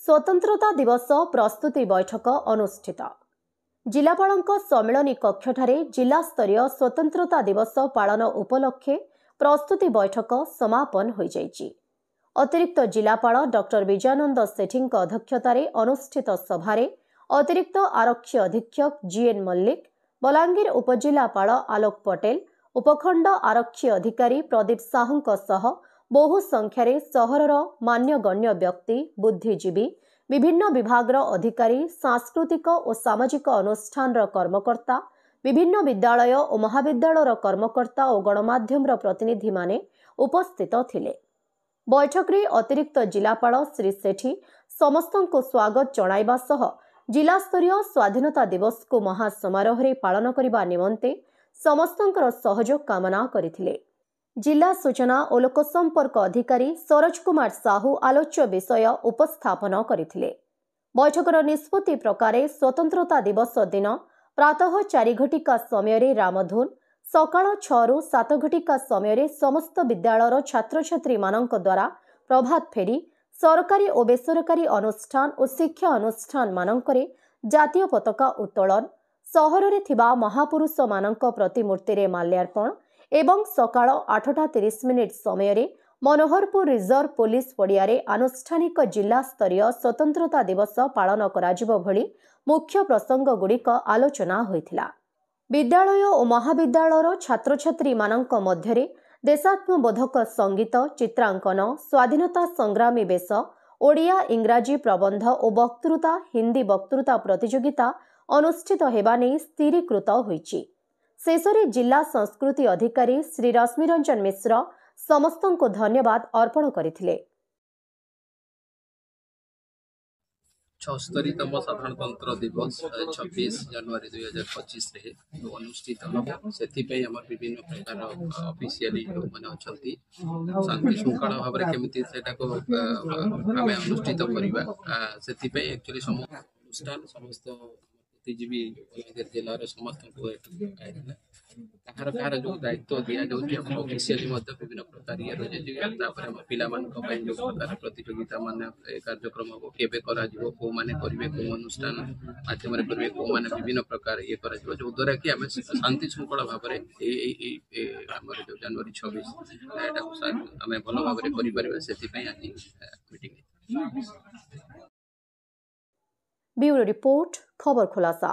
स्वतंत्रता दिवस प्रस्तुति बैठक अनुष्ठित। जिलापालଙ୍କ सम्मिलनी कक्षठारे जिला स्तरीय स्वतंत्रता दिवस पालन उपलक्षे प्रस्तुति बैठक समापन हो जाइछि। अतिरिक्त जिलापाल डॉक्टर विजयानंद सेठी अध्यक्षतार अनुष्ठित सभारे अतिरिक्त आरक्षी अधीक्षक जीएन मल्लिक, बलांगीर उपजिलापाल आलोक पटेल, उपखंड आरक्षी अधिकारी प्रदीप साहू बहु संख्यारे सहरर मान्यगण्य व्यक्ति, बुद्धिजीवी, विभिन्न विभागर अधिकारी, सांस्कृतिक और सामाजिक अनुष्ठान कर्मकर्ता, विभिन्न विद्यालय और महाविद्यालय कर्मकर्ता और गणमाध्यम प्रतिनिधि माने उपस्थित थिले। बैठक रे अतिरिक्त जिलापाल श्री सेठी समस्त को स्वागत जणाइबा सह जिला स्तरीय स्वाधीनता दिवस को महासमारोह रे पालन करने निमंते समस्तंकर सहयोग कामना करथिले। जिला सूचना और लोकसंपर्क अधिकारी सरोज कुमार साहू आलोच्य विषय उपस्थापन करथिले। बैठकर निष्पत्ति प्रकार स्वतंत्रता दिवस दिन प्रातः 4 घटिका समय रामधुन, सकाळ 6 रु 7 घटिका समय समस्त विद्यालयर छात्र छात्री मानक द्वारा प्रभात फेरी, सरकारी और बेसरकारी अनुष्ठान और शिक्षा अनुष्ठान मानकरे जातीय पताका उत्तोलन, सहर रे थिबा महापुरुष मानक प्रतिमूर्ति रे माल्यार्पण एवं सकाळ 8:30 समय मनोहरपुर रिजर्व पुलिस पड़ियारे आनुष्ठानिक जिला स्तरीय स्वतंत्रता दिवस पालन कराजिबो भली मुख्य प्रसंग गुड़िक आलोचना होइथिला। विद्यालय और महाविद्यालयर छात्र छात्री मानक मध्यरे देशात्मबोधक संगीत, चित्रांकन, स्वाधीनता संग्रामी वेश, ओडिया इंग्राजी प्रबंध और वक्तृता, हिंदी वक्तृता प्रतियोगिता अनुष्ठित हेबा नै स्थिरीकृत होइछि। शेषरे जिला संस्कृति अधिकारी श्री रश्मि रंजन मिश्र समस्त को धन्यवाद अर्पण करथिले। 76तम साधारणतंत्र दिवस 26 जनवरी 2025 रे अनुष्ठित हो। सेथिपई हमर विभिन्न प्रकार ऑफिशियली माने अछंती शांति शृंखला भाव रे केमिति सेटा को हमें अनुष्ठित करिबा सेथिपई एक्चुअली अनुष्ठान समस्त बुद्धिजीवी जिलार समस्त को ताहार कार जो दायित्व दिया जाउछि हम ऑफिशियली मध्य विभिन्न प्रकार ये तापर हम पिला मान को जो प्रकार प्रतियोगिता माने कार्यक्रम को केबे करा जिवो को माने करिवे को अनुष्ठान माध्यम रे करिवे को माने विभिन्न प्रकार ये करा जिवो जो द्वारा कि हम शांति शृंखला भाव रे ए हमर जो जनवरी 26 एटा हम भलो भाव रे करि परबे सेति पई आज मीटिंग। ब्यूरो रिपोर्ट, खबर खुलासा।